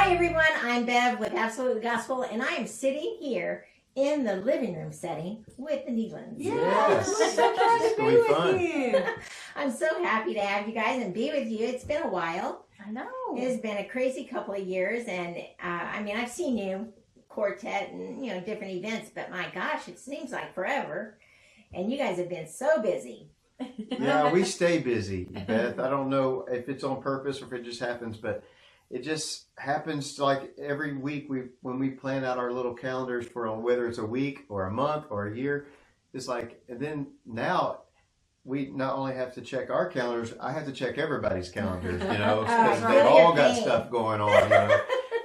Hi everyone, I'm Bev with Absolute Gospel, and I am sitting here in the living room setting with the Nelons. Yes. We're so glad to be with you. I'm so happy to have you guys and be with you. It's been a while. I know. It's been a crazy couple of years, and I've seen you quartet and different events, but my gosh, it seems like forever. And you guys have been so busy. Yeah, we stay busy, Beth. I don't know if it's on purpose or if it just happens, but it just happens like every week when we plan out our little calendars for whether it's a week or a month or a year, it's like, and then now we not only have to check our calendars, I have to check everybody's calendars, because they've all got stuff going on,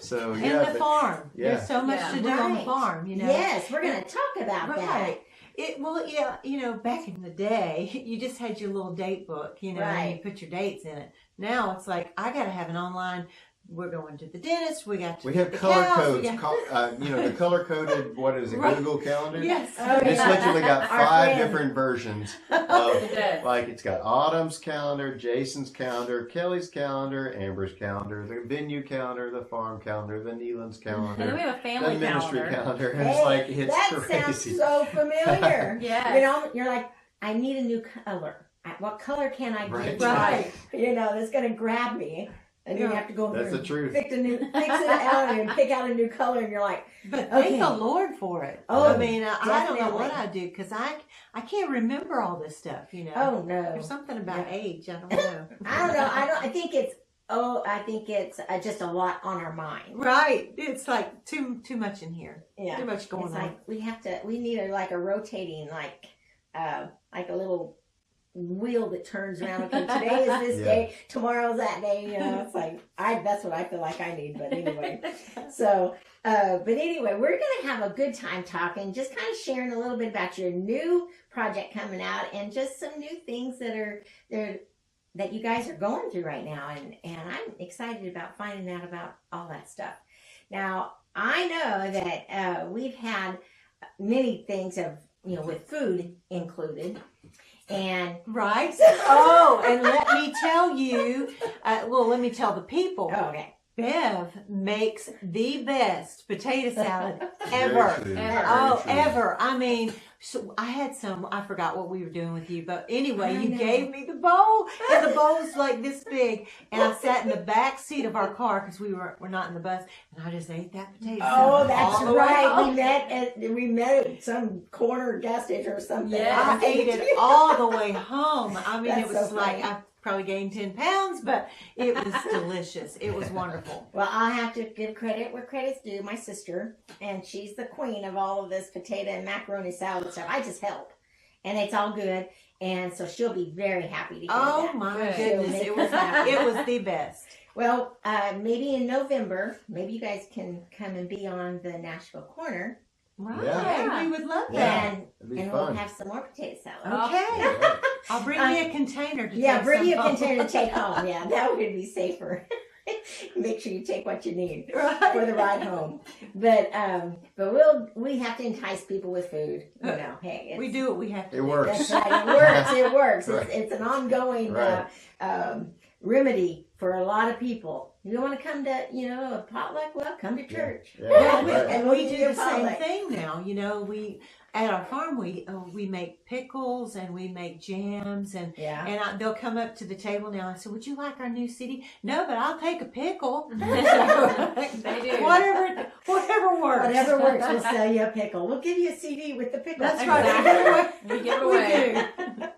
So yeah, And the farm. Yeah. There's so much to do on the farm, Yes, we're going to talk about that. Back in the day, you just had your little date book, and you put your dates in it. Now it's like, I got to have an online, we're going to the dentist, we have color codes, the color coded, what is it, Right. Google Calendar? Yes. It's literally got Our 5 friend. different versions of, like it's got Autumn's calendar, Jason's calendar, Kelly's calendar, Amber's calendar, the venue calendar, the farm calendar, the Nelons calendar, And then we have a family the ministry calendar. And Hey, it's that crazy. sounds so familiar. Yes. You're like, I need a new color. What color can I get? Right. That's going to grab me. And you have to go That's through the truth. fix it out and pick out a new color, and you're like, But Okay. thank the Lord for it. Oh, I mean, I don't know definitely. what I do because I can't remember all this stuff, oh no. There's something about age. I don't know. I don't know. I think it's just a lot on our mind. Right. It's like too much in here. Yeah. Too much going It's on. like we need a rotating, like a little wheel that turns around. Okay, today is this day, tomorrow's that day. It's like that's what I feel like I need. But anyway, but anyway, we're gonna have a good time talking, just kind of sharing a little bit about your new project coming out and just some new things that you guys are going through right now, and I'm excited about finding out about all that stuff. Now, I know that we've had many things with food included. And Right. Oh, and let me tell you, let me tell the people. okay. Bev makes the best potato salad Very ever. true. Ever. Oh, Very true. ever. I mean, so I had I forgot what we were doing with you, but anyway, I you know. gave me the bowl, and the bowl's like this big, and I sat in the back seat of our car because we're not in the bus, and I just ate that potato Oh, salad that's all the way right. home. We met at some corner gas station or something. Yeah. I ate it all the way home. I mean, That's it was so like funny. I probably gained 10 pounds, but it was delicious. It was wonderful. Well, I'll have to give credit where credit's due. My sister, and she's the queen of all of this potato and macaroni salad stuff. I just help, and it's all good. And so she'll be very happy to hear Oh that. my Good. goodness, it was the best. Well, maybe in November, maybe you guys can come and be on the Nashville Corner, Right, Yeah. we would love Yeah. that. It'd be and we'll fun. have some more potato salad. Okay, Yeah. I'll bring you a container to Yeah, take bring some you a home. container to take home. Yeah, that would be safer. Make sure you take what you need Right. for the ride home. But we have to entice people with food. Hey, We do what we have to It do. works. That's right. It works. It works. Right. It's an ongoing Right. remedy for a lot of people. You want to come to a potluck? Well, come to church. Yeah, Well, right. and We'll we do do the a same potluck. thing now. We at our farm we make pickles and we make jams and Yeah. they'll come up to the table now. I said, "Would you like our new CD?" "No, but I'll take a pickle." They do. Whatever works. Whatever works, we'll sell you a pickle. We'll give you a CD with the pickle. That's right. Exactly. We give it We away. do.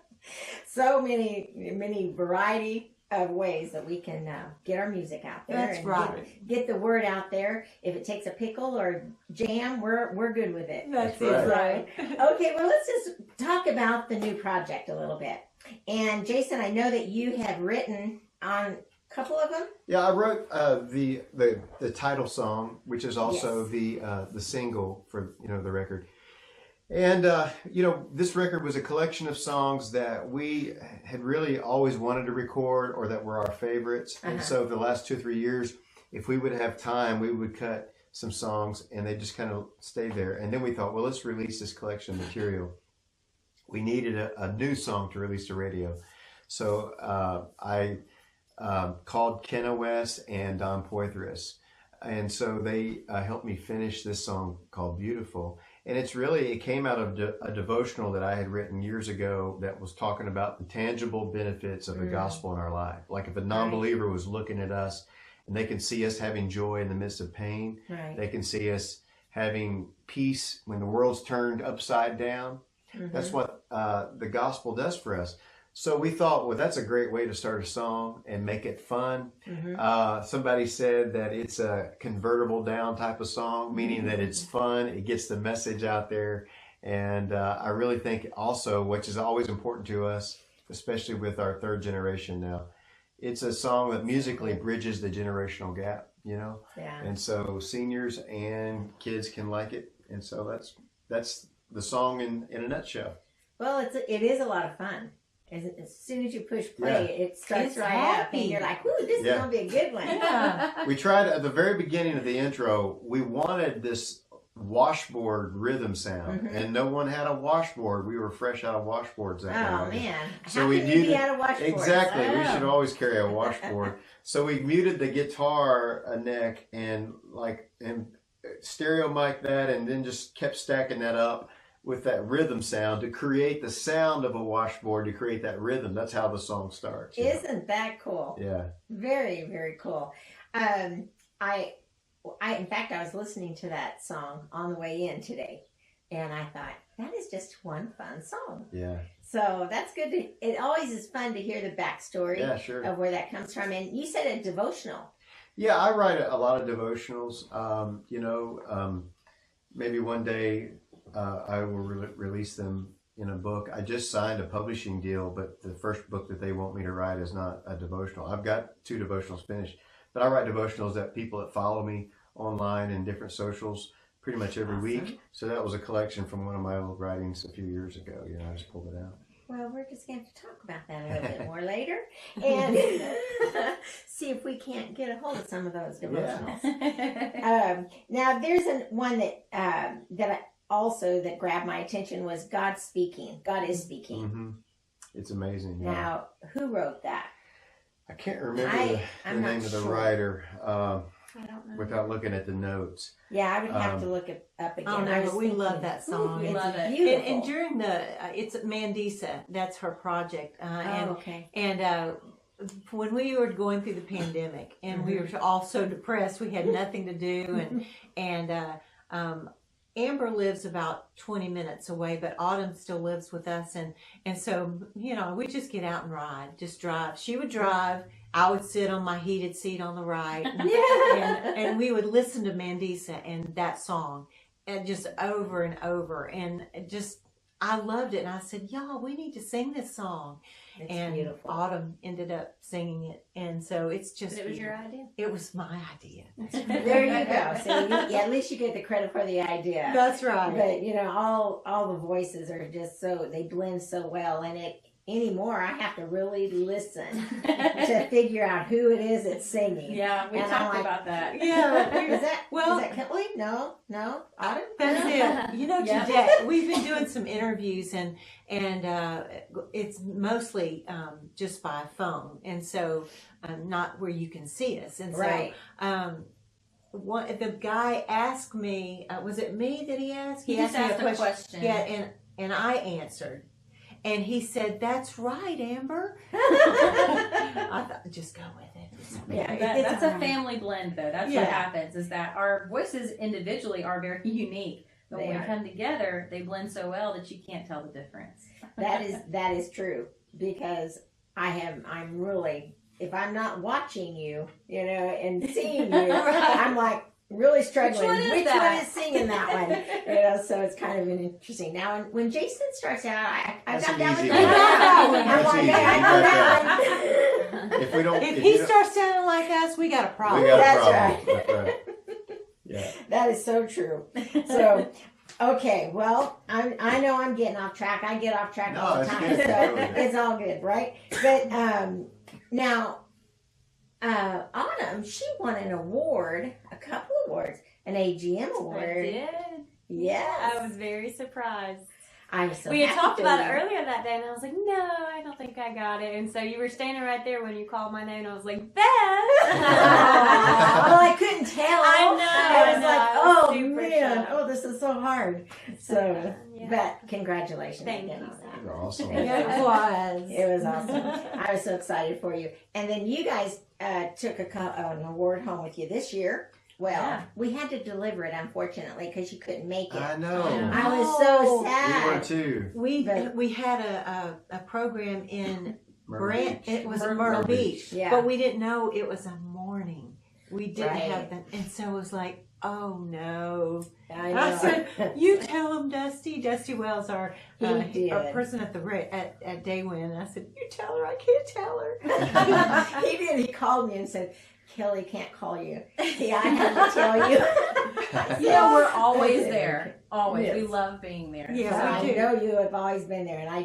So many variety of ways that we can get our music out there. That's and right. Get the word out there. If it takes a pickle or jam, we're good with it. That's That's it. Right. Okay, well, let's just talk about the new project a little bit. And Jason, I know that you have written on a couple of them. Yeah, I wrote the title song, which is also Yes. the single for the record. And this record was a collection of songs that we had really always wanted to record or that were our favorites. And so the last 2 or 3 years, if we would have time, we would cut some songs and they just kind of stayed there. And then we thought, well, let's release this collection of material. We needed a new song to release to radio. So I called Kenna West and Don Poitras and so they helped me finish this song called Beautiful. And it came out of a devotional that I had written years ago that was talking about the tangible benefits of the gospel in our life. Like if a non-believer was looking at us and they can see us having joy in the midst of pain, they can see us having peace when the world's turned upside down. That's what the gospel does for us. So we thought, well, that's a great way to start a song and make it fun. Somebody said that it's a convertible down type of song, meaning that it's fun. It gets the message out there. And I really think also, which is always important to us, especially with our third generation now, it's a song that musically bridges the generational gap, you know? Yeah. And so seniors and kids can like it. And so that's the song in a nutshell. Well, it is a lot of fun. As soon as you push play, it starts right up, and you're like, "Ooh, this is gonna be a good one." We tried at the very beginning of the intro. We wanted this washboard rhythm sound, and no one had a washboard. We were fresh out of washboards that Oh day. man! So How we can you muted be out of washboards? exactly. We should always carry a washboard. So we muted the guitar neck and stereo mic that, and then just kept stacking that up with that rhythm sound to create the sound of a washboard, to create that rhythm. That's how the song starts. Isn't that cool? Yeah. Very, very cool. In fact, I was listening to that song on the way in today, and I thought, that is just one fun song. Yeah. So that's good. It always is fun to hear the backstory of where that comes from. And you said a devotional. Yeah, I write a lot of devotionals. Maybe one day I will release them in a book. I just signed a publishing deal, but the first book that they want me to write is not a devotional. I've got 2 devotionals finished, but I write devotionals that people that follow me online and different socials pretty much every week. So that was a collection from one of my old writings a few years ago. I just pulled it out. Well, we're just going to have to talk about that a little bit more later and see if we can't get a hold of some of those devotionals. Now, there's one that grabbed my attention was God speaking. God is speaking. It's amazing. Yeah. Now, who wrote that? I can't remember the name of the writer I don't know. without looking at the notes. Yeah, I would have to look it up again. Oh no, but we love that song. We love it. Beautiful. And during it's Mandisa. That's her project. Okay. And when we were going through the pandemic, and we were all so depressed, we had nothing to do, and Amber lives about 20 minutes away, but Autumn still lives with us, and so we just get out and ride, just drive. She would drive. I would sit on my heated seat on the right, and we would listen to Mandisa and that song, and just over and over, and just I loved it. And I said, "Y'all, we need to sing this song." It's beautiful. Autumn ended up singing it, and so it's just. But it was your idea. It was my idea. There you go. So at least you get the credit for the idea. That's right. But all the voices are just they blend so well, and anymore I have to really listen to figure out who it is that's singing. Yeah, we talked about that. Yeah. Is that Kelly? No, Autumn. That's it. Today we've been doing some interviews, and it's mostly just by phone, and so not where you can see us. And so the guy asked me, was it me that he asked? He asked me a question. Yeah, and I answered. And he said, "That's right, Amber." I thought, just go with it. Yeah, that's a family blend, though. That's what happens, is that our voices individually are very unique. But when we come together, they blend so well that you can't tell the difference. That is true, because I'm really, if I'm not watching you, and seeing you, I'm like, really struggling. Which one is singing that one? So it's kind of an interesting. Now, when Jason starts out, I got that one. I'm like, I know that one. If he starts sounding like us, we got a problem. That's right. Yeah. That is so true. So, okay, well, I know I'm getting off track. I get off track all the time, so it's all good, right? But now. Autumn, she won an award, a couple awards, an AGM award. I did. Yes. I was very surprised. I was so We had happy talked for about it you. earlier that day, and I was like, no, I don't think I got it. And so you were standing right there when you called my name, and I was like, Beth! Well, I couldn't tell. I know, I was I like, know. oh Super man, shocked. oh, this is so hard. So, Yeah. but congratulations Thank again you. on that. Awesome. It was. It was awesome. I was so excited for you. And then you guys took an award home with you this year. Well, Yeah. we had to deliver it, unfortunately, because you couldn't make it. I know. I was so Oh. We sad. were too. We had a program in Brant. It was in Myrtle Myrtle Beach. Beach, Yeah. but we didn't know it was a morning. We didn't Right. have that, and so it was like, oh no. I And I know. said, you tell him, Dusty. Dusty Wells, our He our did. person at Daywind. And I said, you tell her. I can't tell her. He did. He called me and said, Kelly can't call you. Yeah, I have to tell you. You know, we're always there. Always. Yes. We love being there. Yeah, So we I do. know you have always been there, and I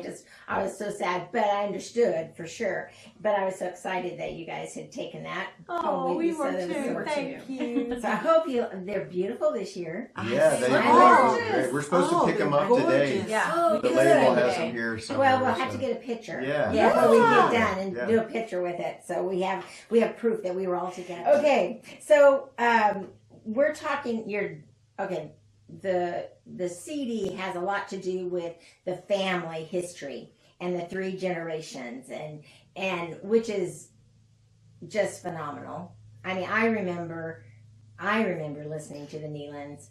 was so sad, but I understood for sure. But I was so excited that you guys had taken that. Oh, with we you, were so that was too. so- Thank you. So I hope they're beautiful this year. Yeah, they They're are. gorgeous. We're supposed to pick they're them up today. gorgeous. Yeah. Oh, The good. label has Okay. them here somewhere. Well, we'll have to so- get a picture. Yeah. Before we get Yeah. done and Yeah. do a picture with it, so we have proof that we were all together. Okay, so we're talking. The CD has a lot to do with the family history and the 3 generations, and which is just phenomenal. I mean, I remember listening to the Nelons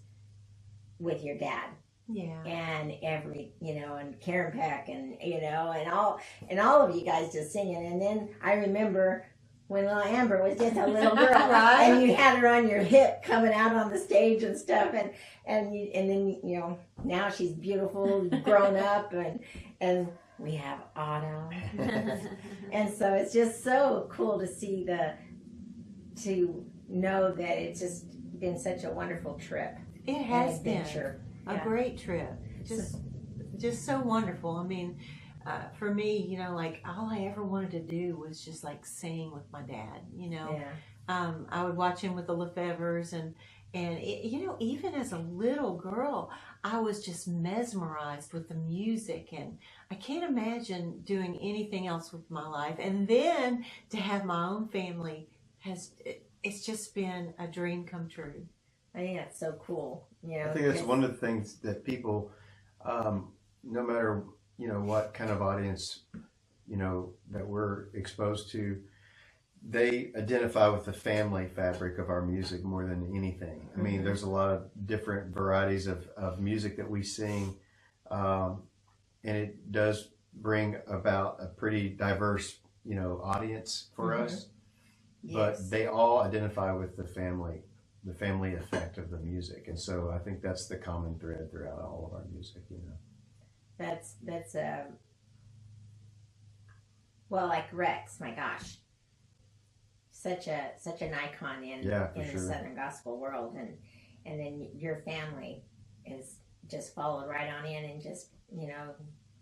with your dad. Yeah. And and Karen Peck and all of you guys just singing. And then I remember when little Amber was just a little girl, Right. and you had her on your hip coming out on the stage and stuff, and then now she's beautiful, grown up, and we have Otto, and so it's just so cool to see to know that it's just been such a wonderful trip. It has and been adventure. a Yeah. great trip. Just so wonderful. I mean, for me, like all I ever wanted to do was just like sing with my dad. Yeah. I would watch him with the Lefevres, and even as a little girl, I was just mesmerized with the music, and I can't imagine doing anything else with my life. And then to have my own family it's just been a dream come true. I think that's so cool. I think that's one of the things that people, no matter what kind of audience that we're exposed to, they identify with the family fabric of our music more than anything. I mean, there's a lot of different varieties of music that we sing, and it does bring about a pretty diverse audience for us. But Yes. they all identify with the family effect of the music, and so I think that's the common thread throughout all of our music. That's well, like Rex, my gosh, such an icon in Yeah, for the sure. Southern gospel world, and then your family is just followed right on in, and just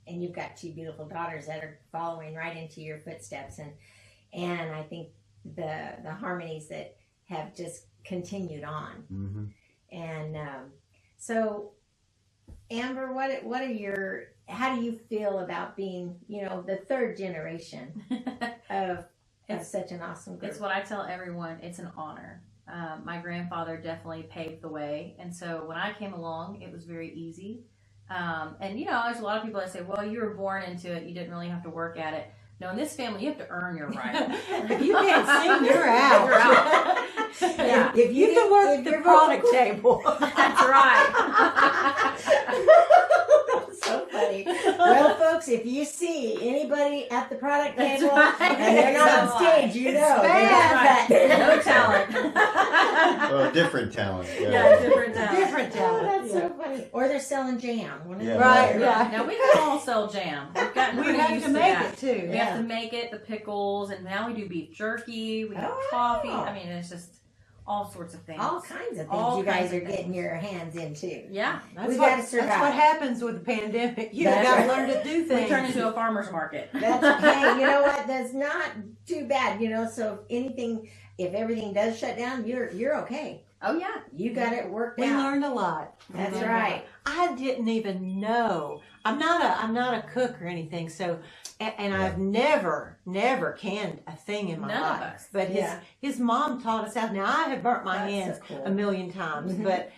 and you've got 2 beautiful daughters that are following right into your footsteps, and I think the harmonies that have just continued on. Mm-hmm. And so, Amber, how do you feel about being, the 3rd generation of such an awesome group? It's what I tell everyone. It's an honor. My grandfather definitely paved the way. And so when I came along, it was very easy. And, there's a lot of people that say, well, you were born into it. You didn't really have to work at it. No, in this family, you have to earn your right. If you can't sing, you're out. You're out. Yeah. If you can work the product table. That's right. That's so funny. Well, folks, if you see anybody at the product That's table right. and they're not on stage, you know. bad. No talent. Well, different talent. Yeah, different talent. Different Oh, talent. that's so funny. Or they're selling jam. One of Yeah. the Right, two. yeah. Now we can all sell jam. We've gotten We pretty have used to make that. it too. We have to make it, the pickles, and now we do beef jerky, we have coffee. I mean, it's just all sorts of things. All kinds of things All you guys kinds are of things. getting your hands into. Yeah. We gotta survive. That's what happens with the pandemic. You That's got to right. learn to do things. We turn into a farmer's market. Hey, you know what? That's not too bad. So if everything does shut down, you're okay. Oh yeah. You got it worked We out. learned a lot. That's right. I didn't even know. I'm not a cook or anything. So, and I've never canned a thing in my None life. of us. But his mom taught us how. Now I have burnt my That's so hands cool. a million times, but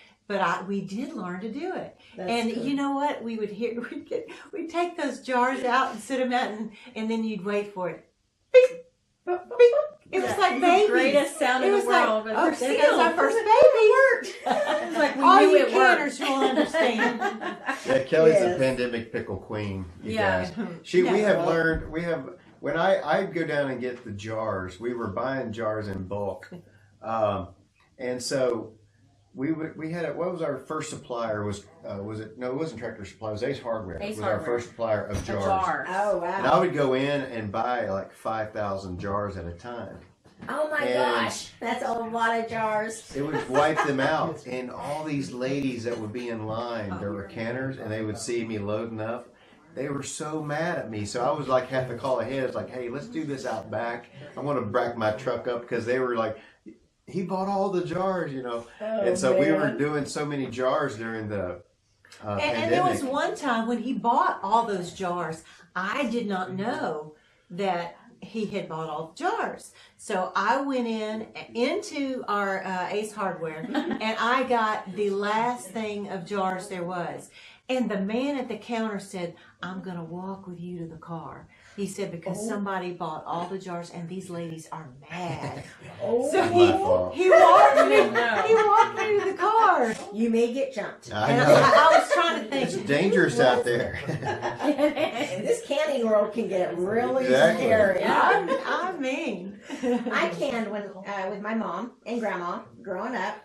we did learn to do it. That's And cool. you know what? We'd take those jars out and sit them out, and then you'd wait for it. Beep, beep. It was like babies. Greatest sound in It the was like, world. But oh, they're there goes still- our first baby. It's like we All knew you it worked. canners will understand. Yeah, Kelly's Yes. the pandemic pickle queen. You Yeah. guys. We Yeah. have learned. When I'd go down and get the jars. We were buying jars in bulk, and so we had what was our first supplier was it? No, it wasn't Tractor Supply. It was Ace Hardware. Ace was our Hardware. first supplier of A jars. jar. Oh, And I wow. would go in and buy like 5,000 jars at a time. Oh, my And- gosh. That's a lot of jars. It would wipe them out, and all these ladies that would be in line, there were canners, and they would see me loading up. They were so mad at me, so I was like, have to call ahead. It's like, hey, let's do this out back. I want to back my truck up because they were like, he bought all the jars, you know. Oh, And so we were man. doing so many jars during the And there was pandemic. one time when he bought all those jars. I did not know that he had bought all the jars. So I went into our Ace Hardware and I got the last thing of jars there was. And the man at the counter said, I'm going to walk with you to the car. He said, because somebody bought all the jars and these ladies are mad. Oh, So My fault. he walked me No. to the car. you may get jumped. I And know. I was trying to think. It's dangerous out there. This canning world can get really Exactly. scary. I mean. I canned when with my mom and grandma growing up,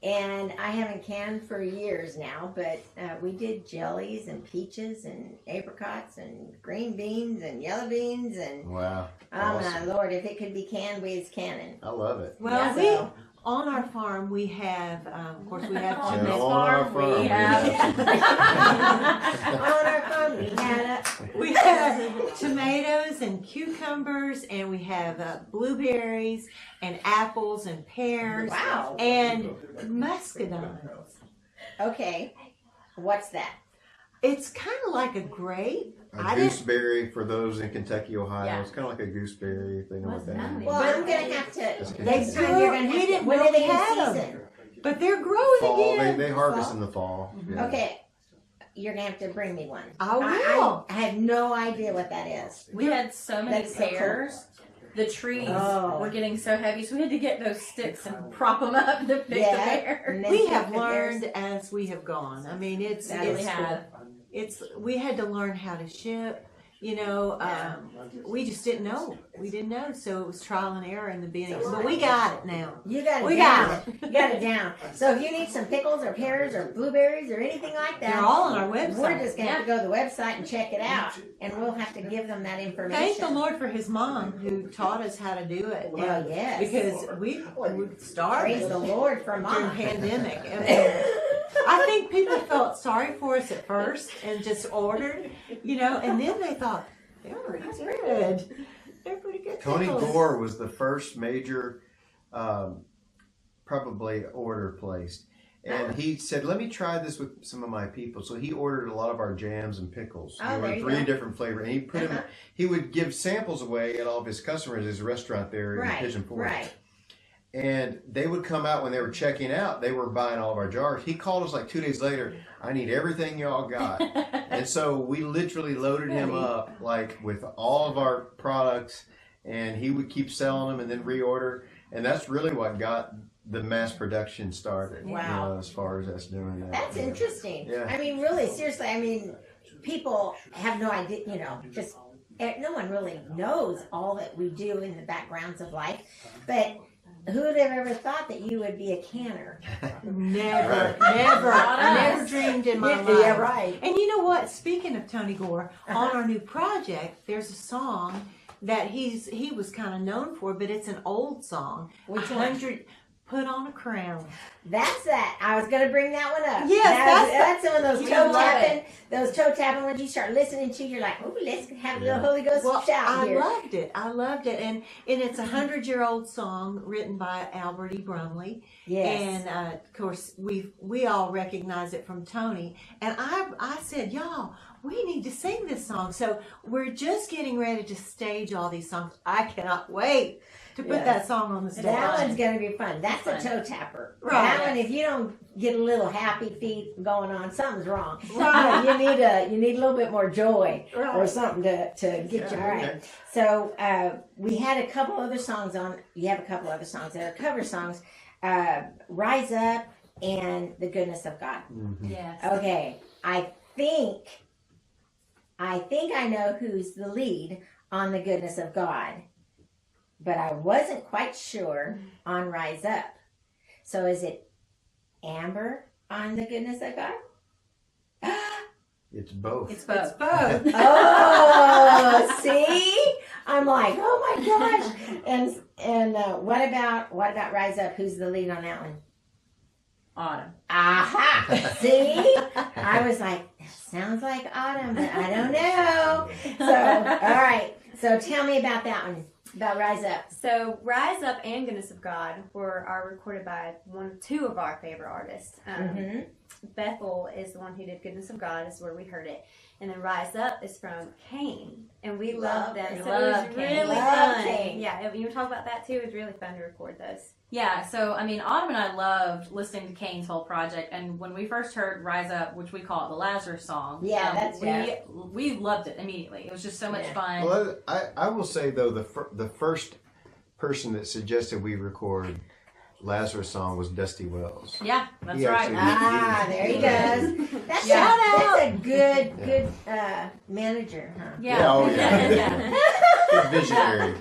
and I haven't canned for years now. But we did jellies and peaches and apricots and green beans and yellow beans and Wow. oh Awesome. my lord, if it could be canned, we was canning. I love it. Well, Yeah. we on our farm we have, of course, we have On Yeah, this on our farm, farm, we have. On our farm, we had tomatoes and cucumbers, and we have blueberries and apples and pears wow. and muscadines. Okay, what's that? It's kind of like a grape. A I didn't. gooseberry for those in Kentucky, Ohio. Yeah. It's kind of like a gooseberry, if they know What's what that that means. mean? Well, I'm gonna have to. They Next time grew- you're gonna we have to. didn't When know are they we in had 'em. season? But they're growing Fall, again. they harvest Fall. in the fall. Yeah. Okay, you're gonna have to bring me one. I will. I have no idea what that is. We had so many That's so cool. pears. The trees Oh. were getting so heavy, so we had to get those sticks and prop them up to pick the pears. and then We pick have the pears. learned as we have gone. I mean, it's That Really is have. we had to learn how to ship. You know, we just didn't know. We didn't know, so it was trial and error in the beginning. But we got it now. You got it We down. got You got it down. So if you need some pickles or pears or blueberries or anything like that, They're all on our we're website. just gonna have to go to the website and check it out, and we'll have to give them that information. Thank the Lord for His mom who taught us how to do it. Well, And- yes. because we started Praise the Lord for during mom. pandemic. I mean, I think people felt sorry for us at first and just ordered, you know, and then they thought they're pretty good. They're pretty good. Tony pickles. Gore was the first major, probably order placed. And he said, let me try this with some of my people. So he ordered a lot of our jams and pickles. Oh, There there were you 3 go. different flavors. And he put them, he would give samples away at all of his customers, his restaurant there in Right, Pigeon Forge. right. And they would come out when they were checking out. They were buying all of our jars. He called us like 2 days later. I need everything y'all got. And so we literally loaded him up like with all of our products, and he would keep selling them and then reorder. And that's really what got the mass production started. Wow. You know, as far as us doing that. That's interesting. Yeah. I mean, really, seriously. I mean, people have no idea. You know, just no one really knows all that we do in the backgrounds of life, but. Who would have ever thought that you would be a canner? Never, Right. never, Not I us. never dreamed in my Yeah, life. yeah, right. And you know what? Speaking of Tony Gore, on our new project, there's a song that he was kind of known for, but it's an old song. Which one? put on a crown. That's that. I was gonna bring that one up. Yes, that's some of those You toe love tapping. Those toe tapping ones you start listening to, you're like, oh, let's have a little Holy Ghost shout I here. loved it, and it's 100-year-old song written by Albert E. Brumley. Yes. And of course we all recognize it from Tony. And I said, y'all, we need to sing this song. So we're just getting ready to stage all these songs. I cannot wait to put that song on the stage. That one's gonna be fun. That's Fun. a toe tapper. Right. That one, if you don't get a little happy feet going on, something's wrong. Right. you need a little bit more joy Right. or something to get you right. okay. So we had a couple other songs on. You have a couple other songs that are cover songs. Rise Up and The Goodness of God. Mhm. Yes. Okay, I think I know who's the lead on The Goodness of God, but I wasn't quite sure on Rise Up. So is it Amber on The Goodness of God? It's both. It's both. It's both. Oh, see? I'm like, oh my gosh. And what about Rise Up? Who's the lead on that one? Autumn. Aha! See? I was like, that sounds like Autumn, but I don't know. So, all right. So tell me about that one, about Rise Up. So Rise Up and Goodness of God are recorded by two of our favorite artists. Mm-hmm. Bethel is the one who did Goodness of God, is where we heard it. And then Rise Up is from Cain. And we love them. Cain. So it Love was Cain. really Love fun. Cain. Yeah, you talk about that too. It was really fun to record those. Yeah, so I mean, Autumn and I loved listening to Kane's whole project, and when we first heard "Rise Up," which we call it the Lazarus song, Yeah, we loved it immediately. It was just so much Yeah. fun. Well, I will say though the first person that suggested we record Lazarus song was Dusty Wells. Yeah, that's He right. actually- There he goes. That's, Yeah. that's a good manager, huh? Yeah, oh, yeah. yeah. Good visionary.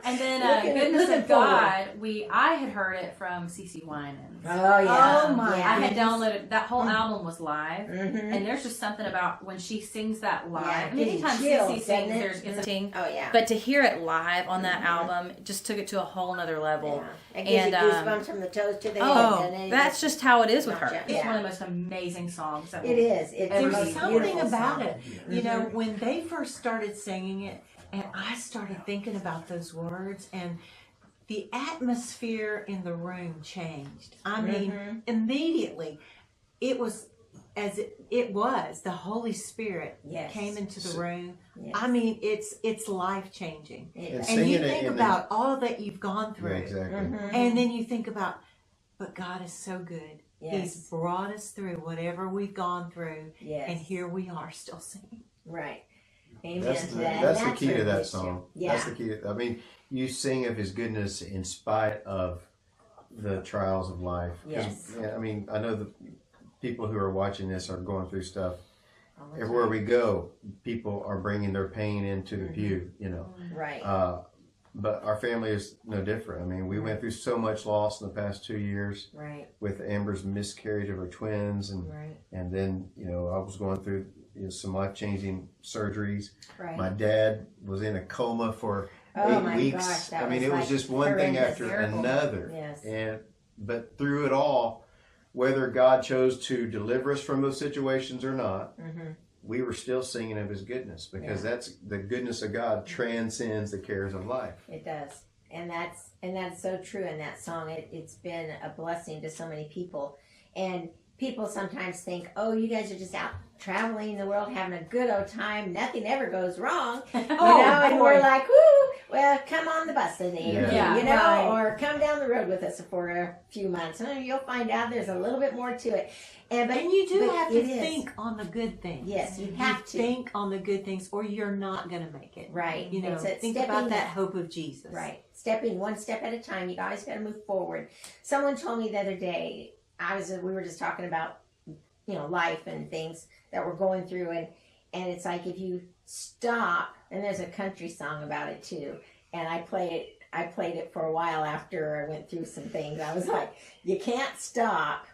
And then looking "Goodness of forward. God," I had heard it from CeCe Winans. Oh, yeah. Oh, my Yeah. I had downloaded that whole album was live. Mm-hmm. And there's just something about when she sings that live. Yeah, I mean, anytime getting chills, CeCe sings, doesn't it? there's it's a ting. Oh, yeah. But to hear it live on that Mhm. album just took it to a whole nother level. Yeah. It gives And, you goosebumps from the toes to the head. Oh, and then that's just how it is with her. Yeah. It's one of the most amazing songs. That it is. It's Every the There's most season. something beautiful about song. it. You know, when they first started singing it, and I started thinking about those words, and the atmosphere in the room changed. I mean, Mhm. immediately, it was as it was. The Holy Spirit Yes. came into the room. Yes. I mean, it's life changing. It And does. And you singing it think in about all that you've gone Yeah, through, exactly. Mhm. and then you think about, but God is so good. Yes. He's brought us through whatever we've gone through, Yes. and here we are still singing. Right. Amen That's to the, that. that's And the key to really that good song. too. Yeah. That's the key. I mean, you sing of His goodness in spite of the trials of life. 'Cause, Yes. yeah, I mean, I know the people who are watching this are going through stuff. All the Everywhere time. we go, people are bringing their pain into the Mhm. pew. You know. Right. But our family is no different. I mean, we went through so much loss in the past 2 years Right. with Amber's miscarriage of her twins, Right. and then I was going through some life-changing surgeries. Right. My dad was in a coma for Oh 8 my weeks. gosh, that I mean, was it was like just one thing horrendous. after Terrible. another. Yes. But through it all, whether God chose to deliver us from those situations or not, Mm-hmm. we were still singing of His goodness because that's the goodness of God transcends the cares of life. It does. And that's so true in that song. It's been a blessing to so many people. And people sometimes think, oh, you guys are just out traveling the world, having a good old time. Nothing ever goes wrong. Oh, And we're like, woo, well, come on the bus today. Yeah. Yeah, or come down the road with us for a few months. And you'll find out there's a little bit more to it. And you do but have to it is. think on the good things. Yes, you You have to. think on the good things, or you're not going to make it. Right. You know, It's a think stepping- about that hope of Jesus. Right. Stepping one step at a time. You always got to move forward. Someone told me the other day, we were just talking about, life and things that we're going through. And it's like if you stop, and there's a country song about it too. And I played it for a while after I went through some things. I was like, you can't stop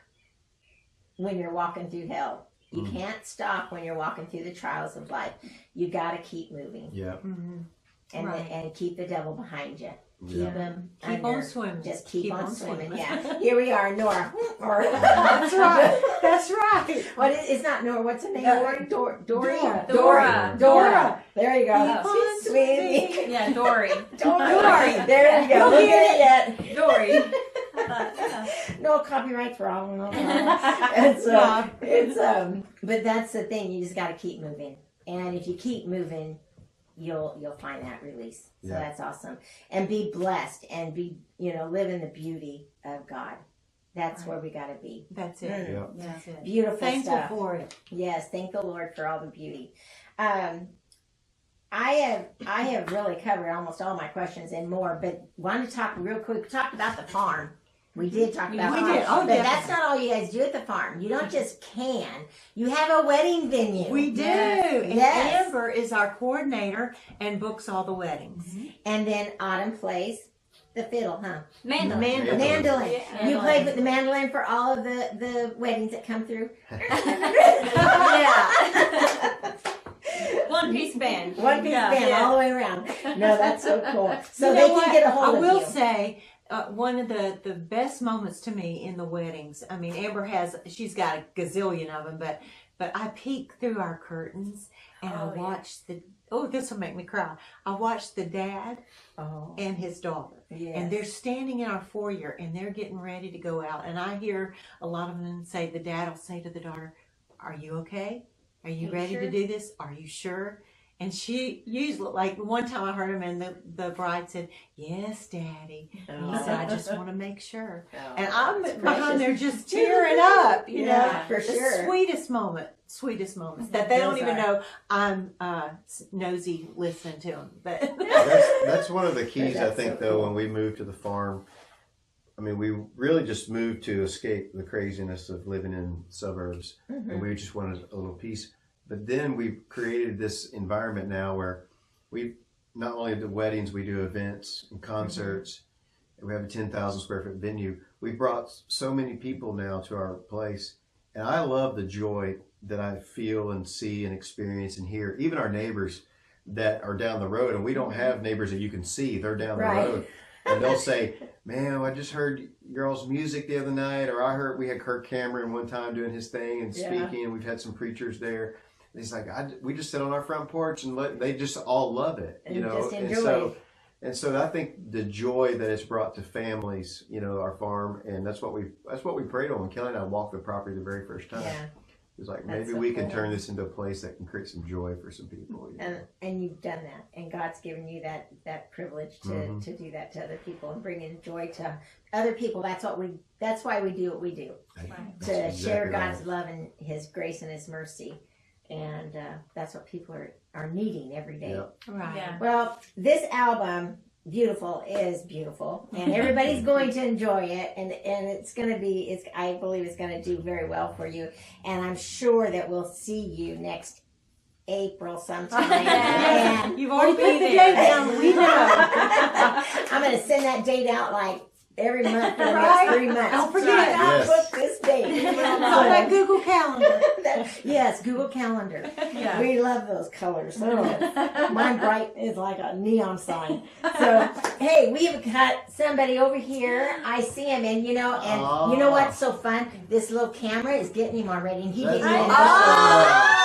when you're walking through hell. You can't stop when you're walking through the trials of life. You got to keep moving. Yeah. Mm-hmm. and Right. and keep the devil behind you. Yeah. Keep him. Keep under. on swimming. Just keep on swimming. swimming. Yeah. Here we are, Nora. Or That's right. That's right. What is? It's not Nora. What's her name? Dory. Dora. Dora. There you go. Keep on She's swimming. Yeah, Dory. Dory. There you go. Look at it. Dory. No copyright's wrong. No, it's but that's the thing. You just got to keep moving, and if you keep moving, you'll find that release. So Yeah. that's awesome. And be blessed, and be live in the beauty of God. That's where we got to be. That's it. Yeah. That's it. Beautiful Thankful stuff. for it. Yes, thank the Lord for all the beauty. I have really covered almost all my questions and more, but wanted to talk real quick. Talk about the farm. We did talk about We the farm, did. Oh, but definitely. that's not all you guys do at the farm. You don't just can. You have a wedding venue. We do. Yes. And Yes. Amber is our coordinator and books all the weddings. And then Autumn plays the fiddle, huh? Mandolin. Mandolin. Mandolin. Yeah. You played with the mandolin for all of the weddings that come through. Yeah. One piece band. One piece Yeah. band Yeah. all the way around. No, that's so cool. So You they know can what? get a hold I of will you. say, one of the best moments to me in the weddings. I mean, Amber she's got a gazillion of them, but I peek through our curtains and I watch this will make me cry. I watched the dad Oh, and his daughter. yes. And they're standing in our foyer and they're getting ready to go out. And I hear a lot of them say, the dad will say to the daughter, "Are you okay? Are you ready to do this? Are you sure?" And she usually, like one time I heard him and the bride said, "Yes, Daddy." And he said, "I just want to make sure." Oh, And I'm that's behind precious. there just tearing up, you know. Yeah, for The sure. sweetest moments that they don't Those even are. know I'm nosy listening to them. But That's one of the keys, I That's think, so though, cool. when we moved to the farm. I mean, we really just moved to escape the craziness of living in suburbs, and we just wanted a little peace. But then we've created this environment now where we not only do weddings, we do events and concerts. And we have a 10,000 square foot venue. We brought so many people now to our place, and I love the joy that I feel and see and experience and hear. Even our neighbors that are down the road, and we don't have neighbors that you can see, they're down the Right. road. And they'll say, "Man, I just heard y'all's music the other night," or "I heard we had Kirk Cameron one time doing his thing and Yeah. speaking, and we've had some preachers there." And he's like, "We just sit on our front porch and they just all love it, And you know." just And enjoy. so I think the joy that it's brought to families, our farm, and that's what we prayed on when Kelly and I walked the property the very first time. Yeah, It was like, That's maybe so we can cool. turn this into a place that can create some joy for some people. and you've done that, and God's given you that privilege to do that to other people and bring in joy to other people. That's why we do what we do, That's to exactly share right. God's love and His grace and His mercy, and that's what people are needing every day. Yep. right. Yeah. Well, this album, Beautiful, is beautiful, and everybody's going to enjoy it, and it's going to be, I believe it's going to do very well for you, and I'm sure that we'll see you next April sometime. And You've already we'll put be the there. date down. We know. I'm going to send that date out like every month for the Right. next 3 months. Don't forget. Right. I'll Yes. book this date. On that Google Calendar. Yes, Google Calendar. Yeah. We love those colors. Oh, mine bright is like a neon sign. So, hey, we've got somebody over here. I see him, and you know what's so fun? This little camera is getting him already, and he That's didn't even awesome.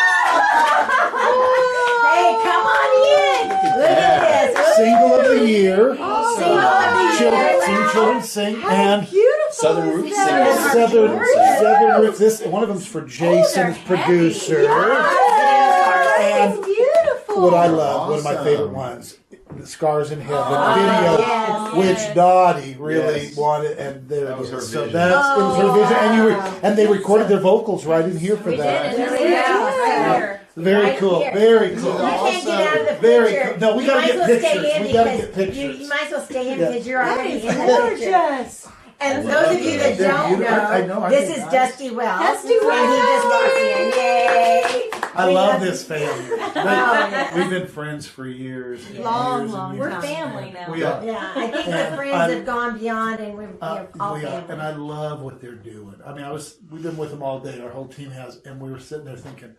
Hey, come on in. Look at this. Single of the year. Single of the year. Sing children sing How and beautiful Southern is Roots that? singers. Southern Roots. This one of them's for Jason's producer. Yes, And it's beautiful. what I love, one of my Awesome. favorite ones, the Scars in Heaven yes, video, which Dottie really Yes. wanted, and there That it was is. her So vision. that's it was her vision, and they recorded their vocals right in here for We did. that. And There we yeah, go. right here. Very Right cool. here. Very You cool. can't get out of the Very picture. cool. No, we You gotta might get as well stay pictures. in We gotta because get pictures. You might as well stay in Yeah. because you're That already is in the picture. gorgeous. And those of you that They're don't beautiful. I know, know, aren't this they is nice? Dusty Wells. Dusty And he just walked in. Yay! I We love this family. yeah. We've been friends for years. and Long, years and long years. We're time. family now. We are. Yeah, I think the And friends I- have gone beyond, and we're all We are. family. And I love what they're doing. I mean, we've been with them all day. Our whole team has, and we were sitting there thinking,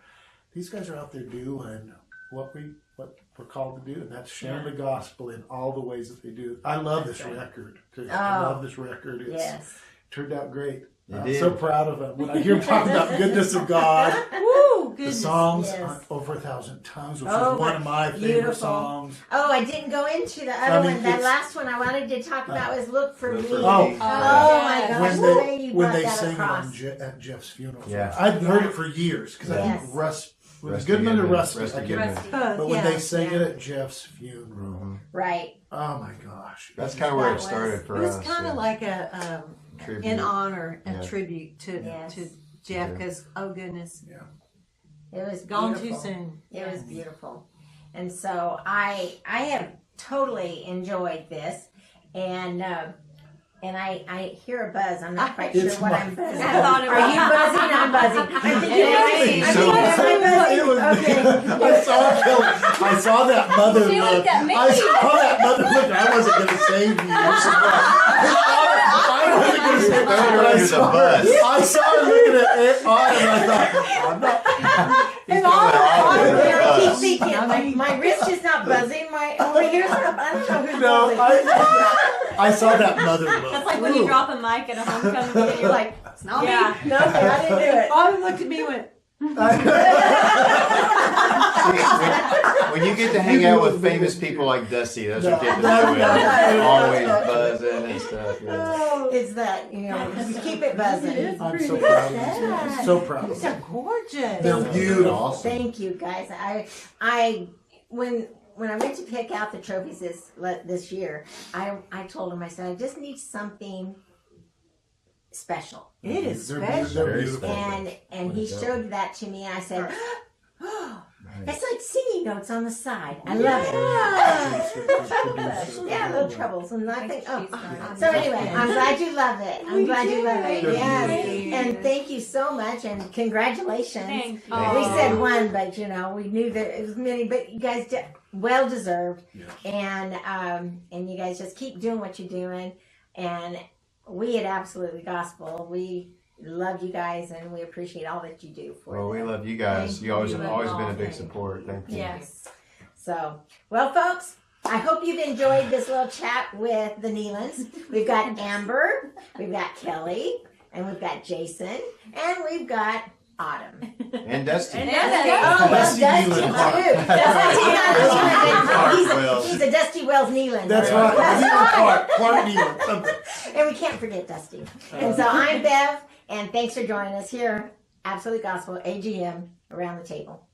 these guys are out there doing what we're called to do, and that's sharing the gospel in all the ways that they do. I love this record. Too. I love this record. It's turned out great. I'm so proud of them. When I hear them talk about goodness of God, Woo, the goodness. songs over 1,000 times, which is one of my favorite songs. Oh, I didn't go into the other one. That it's- last one I wanted to talk about was "Look for Me." Oh. Oh my gosh, When the way you when brought they that sing across. it at Jeff's funeral. Yeah. I'd heard it for years because I Yes. think Russ was Rusty Goodman or Goodman. Rusty. Rusty I can't Goodman. remember. But when they sang it at Jeff's funeral, Right. oh my gosh. That's kind of where it was- started for It was us. kind of like a Tribute. in honor and Yeah. tribute to Jeff, because oh goodness, It was gone beautiful. too soon. It was beautiful, and so I have totally enjoyed this, and I hear a buzz. I'm not quite sure It's what my- I'm buzzing. I thought it Are was- you buzzing? I'm buzzing. I'm thinking. It So- I'm It was, buzzing. I saw that mother She look. looked at me. I saw that mother look. I wasn't going to save you. I wasn't going to save you. Throw her But under the bus. I saw her looking at Autumn, and I thought, I'm not. He's going I to keep thinking, my wrist is not buzzing. My over here's not. I don't know who's No, buzzing. I saw that mother look. That's like when you drop a mic at a homecoming and you're like, it's not me. No, I didn't do it. Autumn looked at me and went, When you get to hang out with famous people like Dusty, that's what gets No, to do no, it. no. Always buzzing and stuff. Yeah. Oh, it's that you keep it buzzing. I'm so proud of you. So proud of "So you. gorgeous." They're beautiful. Awesome. Thank you, guys. I when I went to pick out the trophies this year, I told him, I said, I just need something special. It is They're special. They're Very beautiful. And he showed that to me, and I said, oh, it's like singing notes on the side. I love it. Yeah, little troubles. And I think, so anyway, I'm glad you love it. I'm glad you love it. They're Yes. beautiful. And thank you so much, and congratulations. Thank you. Thank We you. said one, but we knew that it was many, but you guys well deserved. And you guys just keep doing what you're doing. And we at Absolutely Gospel, we love you guys, and we appreciate all that you do for Well, we them. love you guys. Thank You always you. have always been a Thank big you. support. Thank you. Yes. So, well, folks, I hope you've enjoyed this little chat with the Nelons. We've got Amber, we've got Kelly, and we've got Jason, and we've got Autumn. And Dusty. And Oh, Dusty. well, Dusty Dusty Nealon. too. He's a Dusty Wells Nealon. That's Yeah. right. Clark Nealon, something. And we can't forget Dusty. And so I'm Bev, and thanks for joining us here, Absolute Gospel, AGM, around the table.